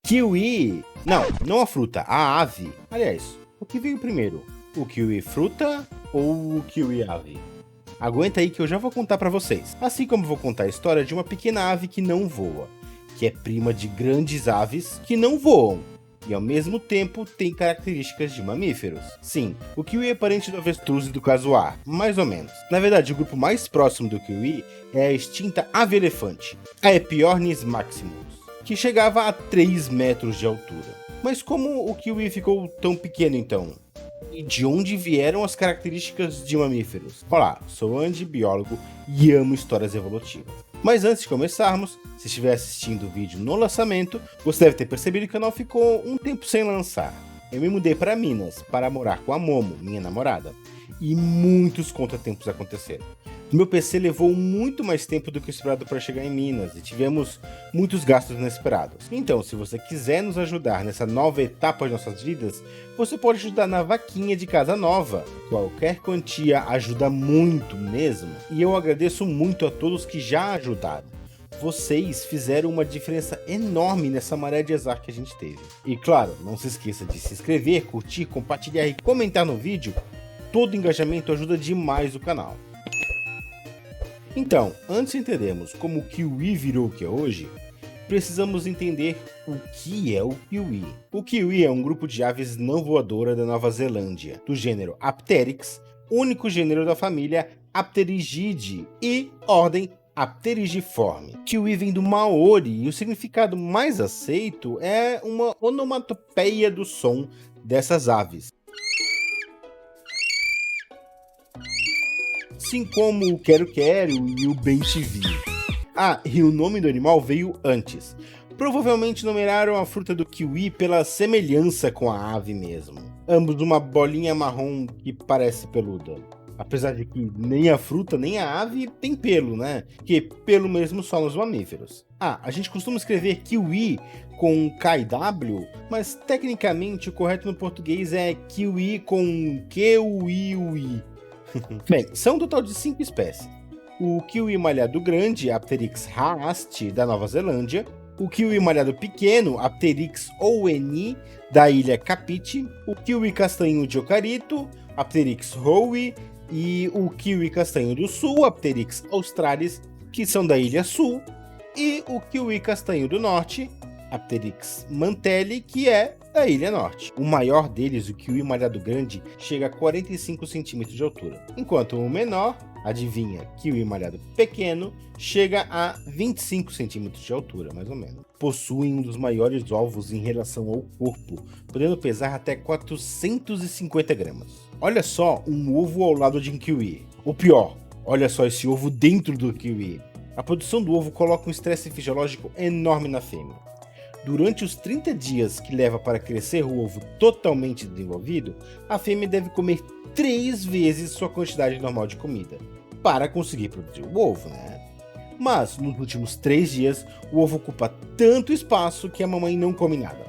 Kiwi! Não a fruta, a ave. Aliás, o que veio primeiro? O kiwi fruta ou o kiwi ave? Aguenta aí que eu já vou contar pra vocês. Assim como vou contar a história de uma pequena ave que não voa, que é prima de grandes aves que não voam, e ao mesmo tempo tem características de mamíferos. Sim, o kiwi é parente do avestruz e do casuar, mais ou menos. Na verdade, o grupo mais próximo do kiwi é a extinta ave-elefante, a Epiornis maximus, que chegava a 3 metros de altura. Mas como o kiwi ficou tão pequeno então? E de onde vieram as características de mamíferos? Olá, sou Andy, biólogo, e amo histórias evolutivas. Mas antes de começarmos, se estiver assistindo o vídeo no lançamento, você deve ter percebido que o canal ficou um tempo sem lançar. Eu me mudei para Minas para morar com a Momo, minha namorada, e muitos contratempos aconteceram. O meu PC levou muito mais tempo do que o esperado para chegar em Minas e tivemos muitos gastos inesperados. Então, se você quiser nos ajudar nessa nova etapa de nossas vidas, você pode ajudar na vaquinha de casa nova. Qualquer quantia ajuda muito mesmo, e eu agradeço muito a todos que já ajudaram. Vocês fizeram uma diferença enorme nessa maré de azar que a gente teve. E claro, não se esqueça de se inscrever, curtir, compartilhar e comentar no vídeo. Todo engajamento ajuda demais o canal. Então, antes de entendermos como o kiwi virou o que é hoje, precisamos entender o que é o kiwi. O kiwi é um grupo de aves não voadora da Nova Zelândia, do gênero Apteryx, único gênero da família Apterygidae e ordem Apterigiforme. Kiwi vem do Maori e o significado mais aceito é uma onomatopeia do som dessas aves. Assim como o quero-quero e o bem-te-vi. Ah, e o nome do animal veio antes. Provavelmente numeraram a fruta do kiwi pela semelhança com a ave mesmo. Ambos uma bolinha marrom que parece peluda. Apesar de que nem a fruta nem a ave tem pelo, né? Que pelo mesmo só nos mamíferos. Ah, a gente costuma escrever kiwi com KW, mas tecnicamente o correto no português é kiwi com QUI. Bem, são um total de 5 espécies. O kiwi malhado grande, Apteryx haasti, da Nova Zelândia. O kiwi malhado pequeno, Apteryx oweni, da ilha Kapiti. O kiwi castanho de Ocarito, Apteryx howe. E o kiwi castanho do sul, Apteryx australis, que são da ilha sul. E o kiwi castanho do norte, Apteryx mantelli, que é da ilha norte. O maior deles, o kiwi malhado grande, chega a 45 centímetros de altura, enquanto o menor, adivinha, kiwi malhado pequeno, chega a 25 centímetros de altura, mais ou menos. Possuem um dos maiores ovos em relação ao corpo, podendo pesar até 450 gramas. Olha só um ovo ao lado de um kiwi. O pior, olha só esse ovo dentro do kiwi. A produção do ovo coloca um estresse fisiológico enorme na fêmea. Durante os 30 dias que leva para crescer o ovo totalmente desenvolvido, a fêmea deve comer 3 vezes sua quantidade normal de comida, para conseguir produzir o ovo, né? Mas, nos últimos 3 dias, o ovo ocupa tanto espaço que a mamãe não come nada,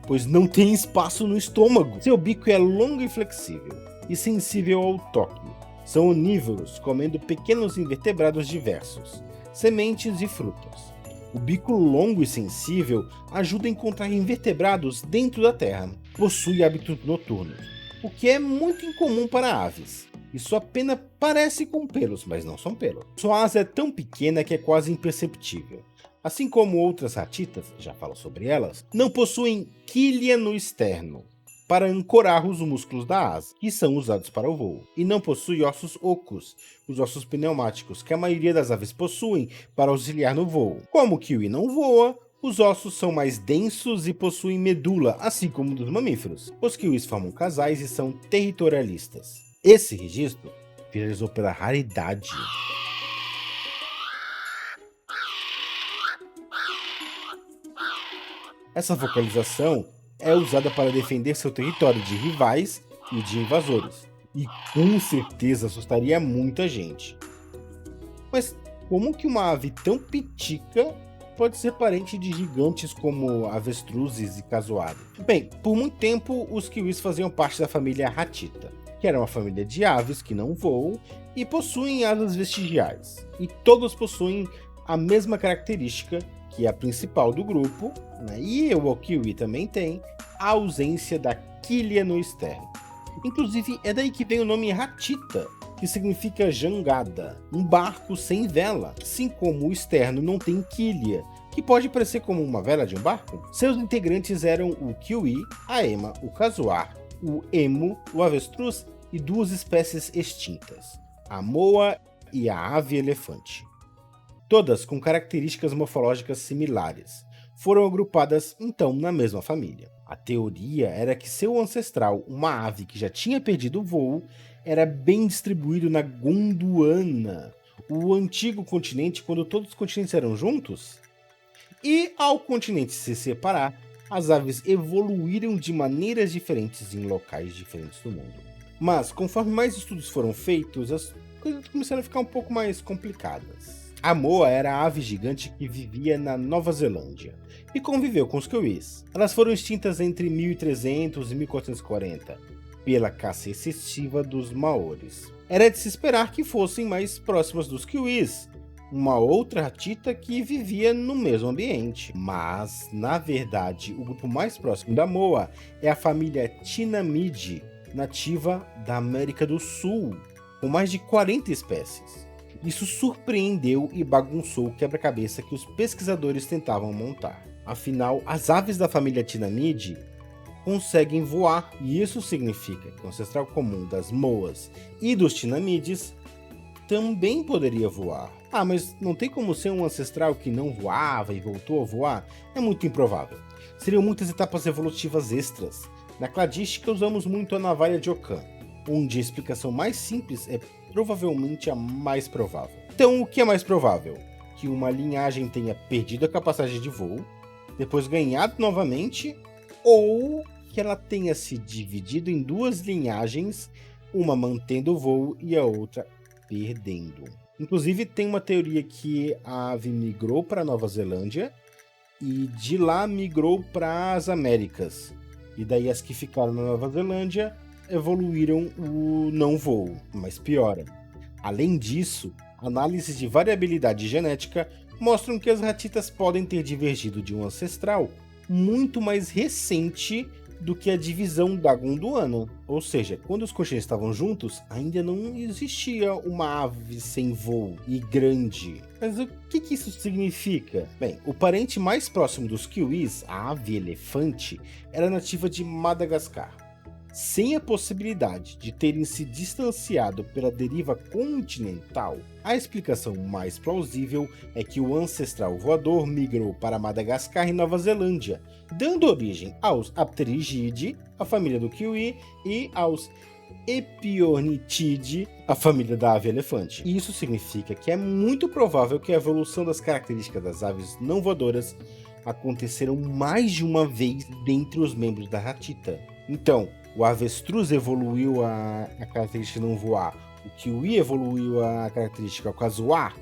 pois não tem espaço no estômago. Seu bico é longo e flexível, e sensível ao toque. São onívoros, comendo pequenos invertebrados diversos, sementes e frutas. O bico longo e sensível ajuda a encontrar invertebrados dentro da terra. Possui hábitos noturnos, o que é muito incomum para aves. E sua pena parece com pelos, mas não são pelos. Sua asa é tão pequena que é quase imperceptível. Assim como outras ratitas, já falo sobre elas, não possuem quilha no externo, para ancorar os músculos da asa, que são usados para o voo, e não possui ossos ocos, os ossos pneumáticos, que a maioria das aves possuem para auxiliar no voo. Como o kiwi não voa, os ossos são mais densos e possuem medula, assim como dos mamíferos. Os kiwis formam casais e são territorialistas. Esse registro viralizou pela raridade. Essa vocalização é usada para defender seu território de rivais e de invasores, e com certeza assustaria muita gente. Mas como que uma ave tão pitica pode ser parente de gigantes como avestruzes e casuários? Bem, por muito tempo os kiwis faziam parte da família Ratita, que era uma família de aves que não voam e possuem asas vestigiais, e todos possuem a mesma característica, que é a principal do grupo, né, e o kiwi também tem, a ausência da quilha no externo. Inclusive, é daí que vem o nome Ratita, que significa jangada, um barco sem vela, assim como o externo não tem quilha, que pode parecer como uma vela de um barco. Seus integrantes eram o kiwi, a ema, o casuar, o emu, o avestruz e duas espécies extintas, a moa e a ave-elefante. Todas com características morfológicas similares, foram agrupadas então na mesma família. A teoria era que seu ancestral, uma ave que já tinha perdido o voo, era bem distribuído na Gondwana, o antigo continente quando todos os continentes eram juntos. E ao continente se separar, as aves evoluíram de maneiras diferentes em locais diferentes do mundo. Mas conforme mais estudos foram feitos, as coisas começaram a ficar um pouco mais complicadas. A moa era a ave gigante que vivia na Nova Zelândia e conviveu com os kiwis. Elas foram extintas entre 1300 e 1440 pela caça excessiva dos maores. Era de se esperar que fossem mais próximas dos kiwis, uma outra ratita que vivia no mesmo ambiente. Mas, na verdade, o grupo mais próximo da moa é a família Tinamide, nativa da América do Sul, com mais de 40 espécies. Isso surpreendeu e bagunçou o quebra-cabeça que os pesquisadores tentavam montar. Afinal, as aves da família Tinamide conseguem voar, e isso significa que o ancestral comum das moas e dos tinamides também poderia voar. Ah, mas não tem como ser um ancestral que não voava e voltou a voar? É muito improvável. Seriam muitas etapas evolutivas extras. Na cladística usamos muito a navalha de Ockham, onde a explicação mais simples é provavelmente a mais provável. Então, o que é mais provável? Que uma linhagem tenha perdido a capacidade de voo, depois ganhado novamente, ou que ela tenha se dividido em duas linhagens, uma mantendo o voo e a outra perdendo. Inclusive, tem uma teoria que a ave migrou para a Nova Zelândia e de lá migrou para as Américas. E daí as que ficaram na Nova Zelândia evoluíram o não voo, mas piora. Além disso, análises de variabilidade genética mostram que as ratitas podem ter divergido de um ancestral muito mais recente do que a divisão da Gondwana. Ou seja, quando os continentes estavam juntos, ainda não existia uma ave sem voo e grande. Mas o que isso significa? Bem, o parente mais próximo dos kiwis, a ave-elefante, era nativa de Madagascar. Sem a possibilidade de terem se distanciado pela deriva continental, a explicação mais plausível é que o ancestral voador migrou para Madagascar e Nova Zelândia, dando origem aos Apterygidae, a família do kiwi, e aos Epiornithidae, a família da ave-elefante. Isso significa que é muito provável que a evolução das características das aves não voadoras aconteceram mais de uma vez dentre os membros da ratita. Então, o avestruz evoluiu a característica não voar, o kiwi evoluiu a característica casuar,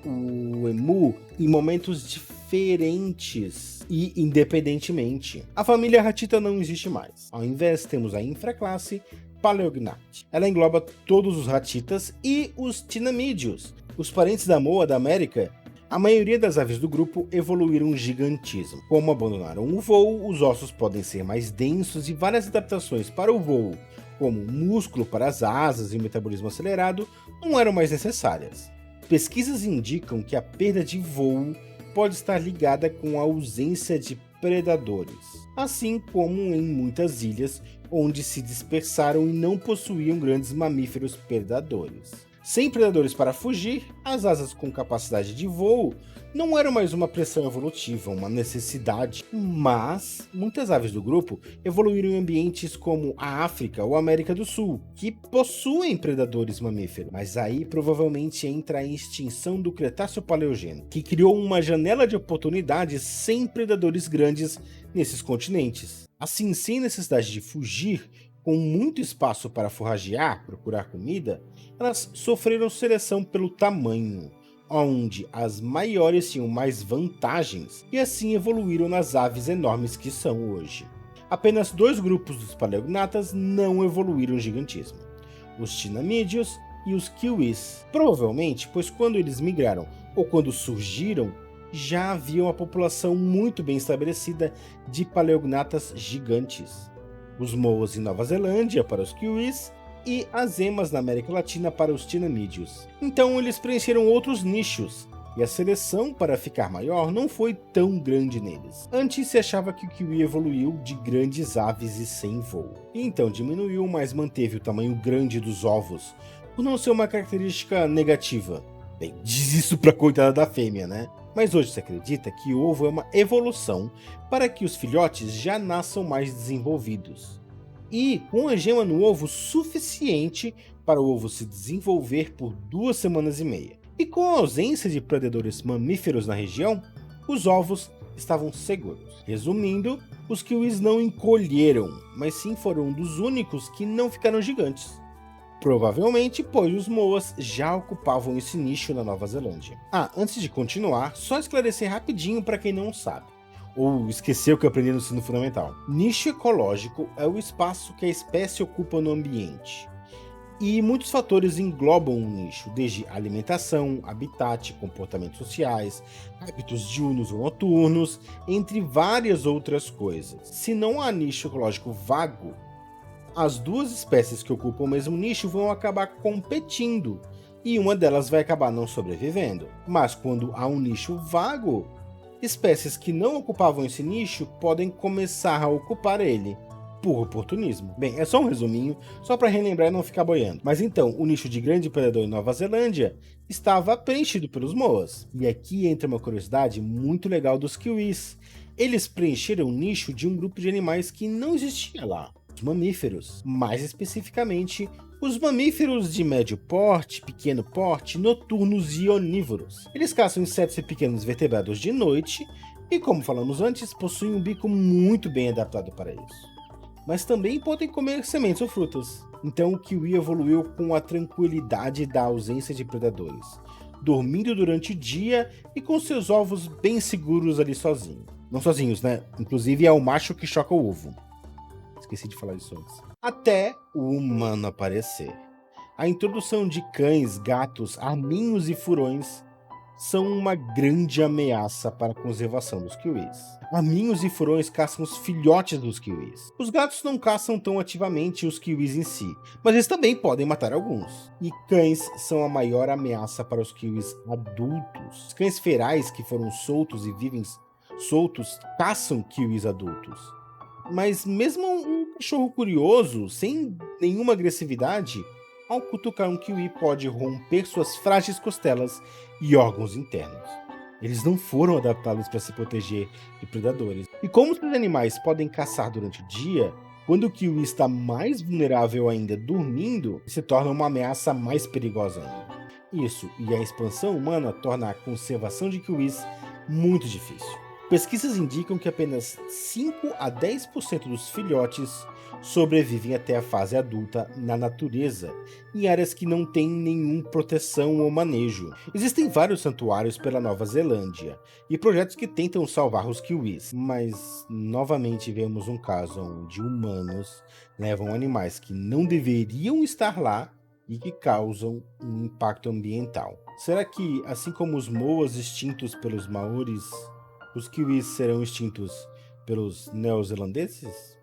o emu em momentos diferentes e independentemente. A família ratita não existe mais. Ao invés, temos a infraclasse Paleognathae. Ela engloba todos os ratitas e os tinamídeos, os parentes da moa da América. A maioria das aves do grupo evoluíram gigantismo. Como abandonaram o voo, os ossos podem ser mais densos e várias adaptações para o voo, como músculo para as asas e o metabolismo acelerado, não eram mais necessárias. Pesquisas indicam que a perda de voo pode estar ligada com a ausência de predadores, assim como em muitas ilhas onde se dispersaram e não possuíam grandes mamíferos predadores. Sem predadores para fugir, as asas com capacidade de voo não eram mais uma pressão evolutiva, uma necessidade, mas muitas aves do grupo evoluíram em ambientes como a África ou a América do Sul, que possuem predadores mamíferos, mas aí provavelmente entra a extinção do Cretáceo-Paleogênico, que criou uma janela de oportunidades sem predadores grandes nesses continentes. Assim, sem necessidade de fugir, com muito espaço para forragear, procurar comida, elas sofreram seleção pelo tamanho, onde as maiores tinham mais vantagens e assim evoluíram nas aves enormes que são hoje. Apenas dois grupos dos paleognatas não evoluíram gigantismo: os tinamídeos e os kiwis. Provavelmente, pois quando eles migraram ou quando surgiram, já havia uma população muito bem estabelecida de paleognatas gigantes. Os moas em Nova Zelândia para os kiwis e as emas na América Latina para os tinanídeos. Então eles preencheram outros nichos, e a seleção para ficar maior não foi tão grande neles. Antes se achava que o kiwi evoluiu de grandes aves e sem voo, e então diminuiu, mas manteve o tamanho grande dos ovos, por não ser uma característica negativa. Bem, diz isso pra coitada da fêmea, né? Mas hoje se acredita que o ovo é uma evolução para que os filhotes já nasçam mais desenvolvidos, e com a gema no ovo suficiente para o ovo se desenvolver por 2 semanas e meia. E com a ausência de predadores mamíferos na região, os ovos estavam seguros. Resumindo, os kiwis não encolheram, mas sim foram um dos únicos que não ficaram gigantes. Provavelmente, pois os moas já ocupavam esse nicho na Nova Zelândia. Antes de continuar, só esclarecer rapidinho para quem não sabe, ou esqueceu o que aprendi no ensino fundamental. Nicho ecológico é o espaço que a espécie ocupa no ambiente. E muitos fatores englobam um nicho, desde alimentação, habitat, comportamentos sociais, hábitos diurnos ou noturnos, entre várias outras coisas. Se não há nicho ecológico vago, as duas espécies que ocupam o mesmo nicho vão acabar competindo, e uma delas vai acabar não sobrevivendo. Mas quando há um nicho vago, espécies que não ocupavam esse nicho podem começar a ocupar ele, por oportunismo. Bem, é só um resuminho, só para relembrar e não ficar boiando. Mas então, o nicho de grande predador em Nova Zelândia estava preenchido pelos moas. E aqui entra uma curiosidade muito legal dos kiwis. Eles preencheram o nicho de um grupo de animais que não existia lá, os mamíferos. Mais especificamente, os mamíferos de médio porte, pequeno porte, noturnos e onívoros. Eles caçam insetos e pequenos vertebrados de noite e, como falamos antes, possuem um bico muito bem adaptado para isso. Mas também podem comer sementes ou frutas. Então o kiwi evoluiu com a tranquilidade da ausência de predadores, dormindo durante o dia e com seus ovos bem seguros ali sozinho. Não sozinhos, né? Inclusive é o macho que choca o ovo. Esqueci de falar isso antes. Até o humano aparecer. A introdução de cães, gatos, arminhos e furões são uma grande ameaça para a conservação dos kiwis. Arminhos e furões caçam os filhotes dos kiwis. Os gatos não caçam tão ativamente os kiwis em si, mas eles também podem matar alguns. E cães são a maior ameaça para os kiwis adultos. Os cães ferais que foram soltos e vivem soltos caçam kiwis adultos. Mas mesmo um cachorro curioso, sem nenhuma agressividade, ao cutucar um kiwi pode romper suas frágeis costelas e órgãos internos. Eles não foram adaptados para se proteger de predadores. E como os animais podem caçar durante o dia, quando o kiwi está mais vulnerável ainda dormindo, se torna uma ameaça mais perigosa ainda. Isso e a expansão humana torna a conservação de kiwis muito difícil. Pesquisas indicam que apenas 5 a 10% dos filhotes sobrevivem até a fase adulta na natureza, em áreas que não têm nenhuma proteção ou manejo. Existem vários santuários pela Nova Zelândia e projetos que tentam salvar os kiwis, mas novamente vemos um caso onde humanos levam animais que não deveriam estar lá e que causam um impacto ambiental. Será que, assim como os moas extintos pelos maoris, os kiwis serão extintos pelos neozelandeses?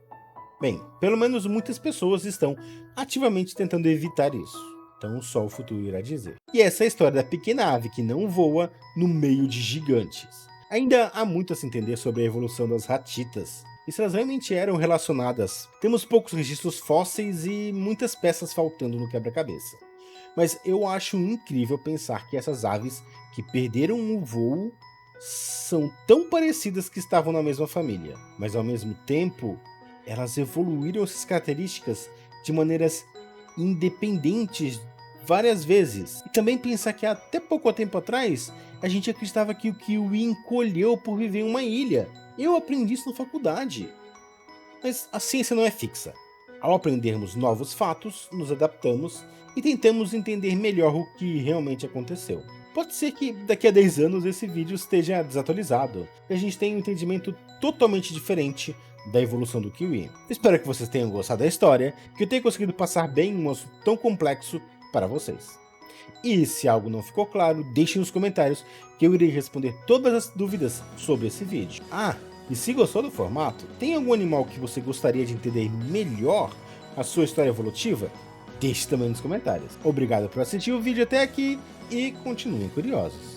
Bem, pelo menos muitas pessoas estão ativamente tentando evitar isso. Então só o futuro irá dizer. E essa é a história da pequena ave que não voa no meio de gigantes. Ainda há muito a se entender sobre a evolução das ratitas, e se elas realmente eram relacionadas. Temos poucos registros fósseis e muitas peças faltando no quebra-cabeça. Mas eu acho incrível pensar que essas aves que perderam o voo são tão parecidas que estavam na mesma família, mas ao mesmo tempo elas evoluíram essas características de maneiras independentes várias vezes. E também pensar que até pouco tempo atrás a gente acreditava que o kiwi encolheu por viver em uma ilha. Eu aprendi isso na faculdade. Mas a ciência não é fixa. Ao aprendermos novos fatos, nos adaptamos e tentamos entender melhor o que realmente aconteceu. Pode ser que daqui a 10 anos esse vídeo esteja desatualizado e a gente tenha um entendimento totalmente diferente da evolução do kiwi. Espero que vocês tenham gostado da história, que eu tenha conseguido passar bem um assunto tão complexo para vocês. E se algo não ficou claro, deixe nos comentários que eu irei responder todas as dúvidas sobre esse vídeo. Ah, e se gostou do formato, tem algum animal que você gostaria de entender melhor a sua história evolutiva? Deixe também nos comentários. Obrigado por assistir o vídeo até aqui e continuem curiosos.